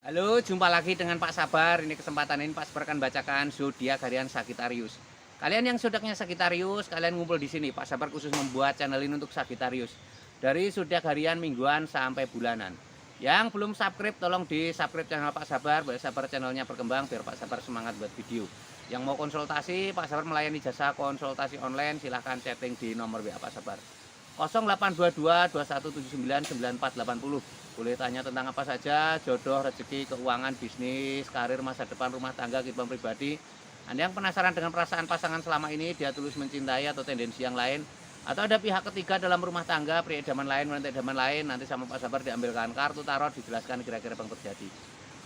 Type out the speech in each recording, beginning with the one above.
Halo, jumpa lagi dengan Pak Sabar. Ini kesempatan ini Pak Sabar akan bacakan zodiak harian Sagittarius. Kalian yang zodiaknya Sagittarius, kalian ngumpul di sini. Pak Sabar khusus membuat channel ini untuk Sagittarius. Dari zodiak harian, mingguan sampai bulanan. Yang belum subscribe, tolong di-subscribe channel Pak Sabar, biar Sabar channelnya berkembang, biar Pak Sabar semangat buat video. Yang mau konsultasi, Pak Sabar melayani jasa konsultasi online, silahkan chatting di nomor WA Pak Sabar. 0822 2179 9480. Boleh tanya tentang apa saja, jodoh, rezeki, keuangan, bisnis, karir, masa depan, rumah tangga, kehidupan pribadi. Anda yang penasaran dengan perasaan pasangan selama ini, dia tulus mencintai atau tendensi yang lain, atau ada pihak ketiga dalam rumah tangga, pria idaman lain, wanita idaman lain, nanti sama Pak Sabar diambilkan kartu tarot, dijelaskan kira-kira apa yang terjadi.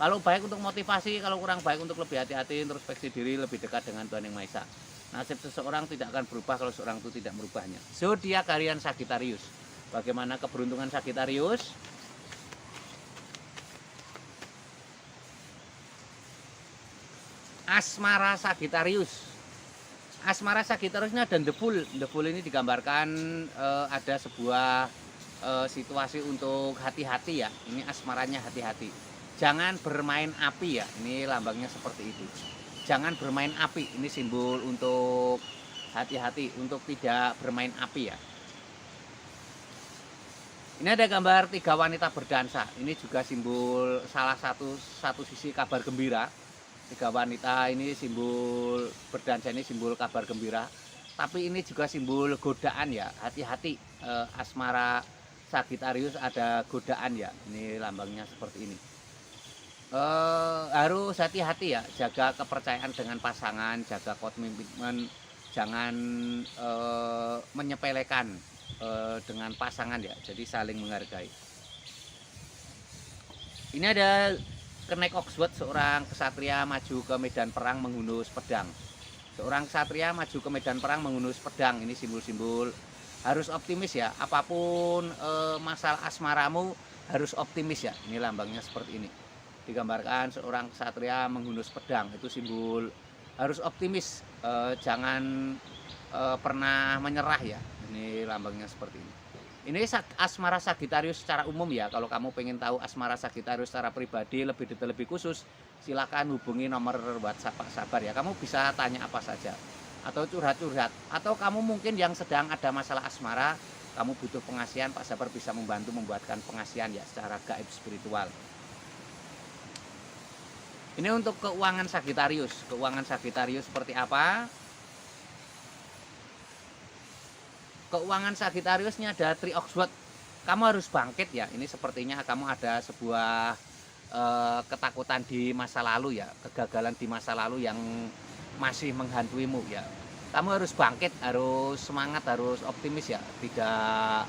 Kalau baik untuk motivasi, kalau kurang baik untuk lebih hati-hati, introspeksi diri, lebih dekat dengan Tuhan Yang Maha Esa. Nasib seseorang tidak akan berubah kalau seorang itu tidak merubahnya. Zodiak harian Sagittarius. Bagaimana keberuntungan Sagittarius? Asmara Sagittarius. Asmara Sagittarius ini ada Ndebul. Ndebul ini digambarkan ada sebuah situasi untuk hati-hati ya. Ini asmaranya hati-hati. Jangan bermain api ya. Ini lambangnya seperti itu. Jangan bermain api. Ini simbol untuk hati-hati, untuk tidak bermain api ya. Ini ada gambar 3 wanita berdansa. Ini juga simbol salah satu sisi kabar gembira. 3 wanita ini simbol berdansa, ini simbol kabar gembira. Tapi ini juga simbol godaan ya. Hati-hati, asmara Sagittarius ada godaan ya. Ini lambangnya seperti ini. Harus hati-hati ya, jaga kepercayaan dengan pasangan, jaga komitmen, jangan menyepelekan dengan pasangan ya, jadi saling menghargai. Ini ada kenek Oxford, seorang kesatria maju ke medan perang menghunus pedang. Seorang kesatria maju ke medan perang menghunus pedang, ini simbol-simbol harus optimis ya, apapun masalah asmaramu harus optimis ya. Ini lambangnya seperti ini. Digambarkan seorang kesatria menghunus pedang, itu simbol harus optimis, jangan pernah menyerah ya. Ini lambangnya seperti ini. Ini asmara Sagittarius secara umum ya. Kalau kamu pengen tahu asmara Sagittarius secara pribadi lebih detail, lebih khusus, silakan hubungi nomor WhatsApp Pak Sabar ya. Kamu bisa tanya apa saja atau curhat-curhat, atau kamu mungkin yang sedang ada masalah asmara, kamu butuh pengasihan, Pak Sabar bisa membantu membuatkan pengasihan ya secara gaib spiritual. Ini untuk keuangan Sagittarius. Keuangan Sagittarius seperti apa? Keuangan Sagittariusnya ada Three Oxford. Kamu harus bangkit ya. Ini sepertinya kamu ada sebuah ketakutan di masa lalu ya, kegagalan di masa lalu yang masih menghantuimu ya. Kamu harus bangkit, harus semangat, harus optimis ya. Tidak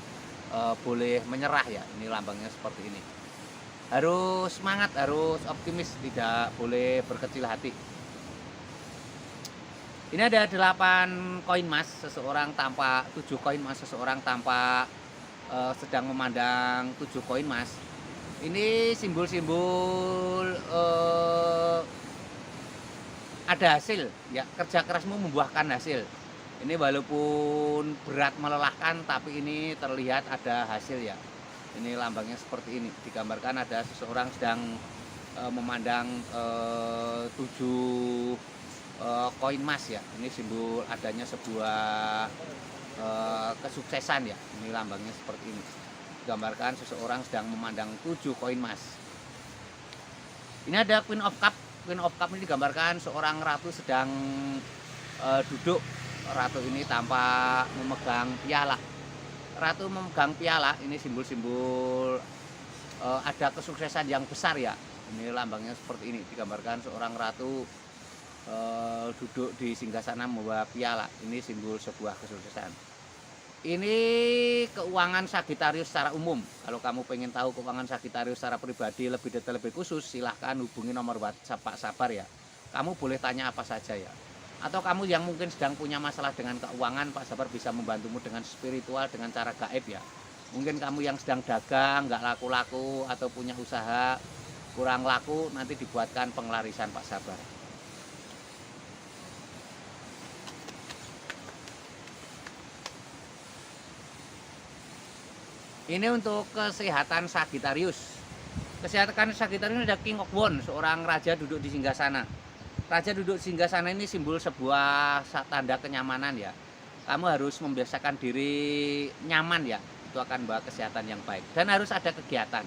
boleh menyerah ya. Ini lambangnya seperti ini. Harus semangat, harus optimis, tidak boleh berkecil hati. Ini ada 8 koin emas, seseorang tampak 7 koin emas, seseorang tampak sedang memandang 7 koin emas. Ini simbol-simbol ada hasil ya, kerja kerasmu membuahkan hasil. Ini walaupun berat melelahkan, tapi ini terlihat ada hasil ya. Ini lambangnya seperti ini. Digambarkan ada seseorang sedang memandang 7 koin emas ya. Ini simbol adanya sebuah kesuksesan ya. Ini lambangnya seperti ini. Digambarkan seseorang sedang memandang 7 koin emas. Ini ada Queen of Cup. Queen of Cup ini digambarkan seorang ratu sedang duduk. Ratu ini tampak memegang piala. Ratu memegang piala, ini simbol-simbol ada kesuksesan yang besar ya. Ini lambangnya seperti ini. Digambarkan seorang ratu duduk di singgasana membawa piala. Ini simbol sebuah kesuksesan. Ini keuangan Sagittarius secara umum. Kalau kamu pengen tahu keuangan Sagittarius secara pribadi lebih detail, lebih khusus, silahkan hubungi nomor WhatsApp Pak Sabar ya. Kamu boleh tanya apa saja ya. Atau kamu yang mungkin sedang punya masalah dengan keuangan, Pak Sabar bisa membantumu dengan spiritual, dengan cara gaib ya. Mungkin kamu yang sedang dagang, nggak laku-laku, atau punya usaha kurang laku, nanti dibuatkan pengelarisan Pak Sabar. Ini untuk kesehatan Sagittarius. Kesehatan Sagittarius ini ada King of Wands, seorang raja duduk di singgasana. Raja duduk di singgasana ini simbol sebuah tanda kenyamanan ya. Kamu harus membiasakan diri nyaman ya, itu akan bawa kesehatan yang baik. Dan harus ada kegiatan.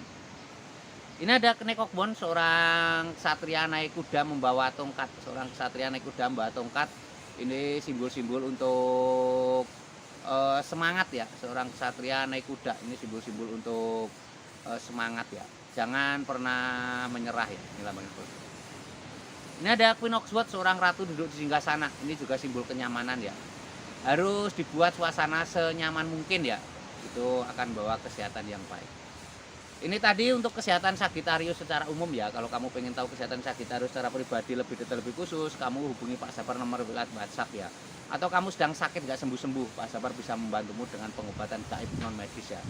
Ini ada Knight of Wands, seorang ksatria naik kuda membawa tongkat. Seorang ksatria naik kuda membawa tongkat. Ini simbol-simbol untuk semangat ya. Seorang ksatria naik kuda, ini simbol-simbol untuk semangat ya. Jangan pernah menyerah ya. Ini lambang seperti itu. Ini ada Queen of Swords, seorang ratu duduk di singgasana. Ini juga simbol kenyamanan ya. Harus dibuat suasana senyaman mungkin ya. Itu akan bawa kesehatan yang baik. Ini tadi untuk kesehatan Sagittarius secara umum ya. Kalau kamu pengen tahu kesehatan Sagittarius secara pribadi lebih detail, lebih khusus, kamu hubungi Pak Sabar nomor WhatsApp ya. Atau kamu sedang sakit nggak sembuh-sembuh, Pak Sabar bisa membantumu dengan pengobatan gaib non medis ya.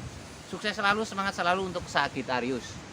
Sukses selalu, semangat selalu untuk Sagittarius.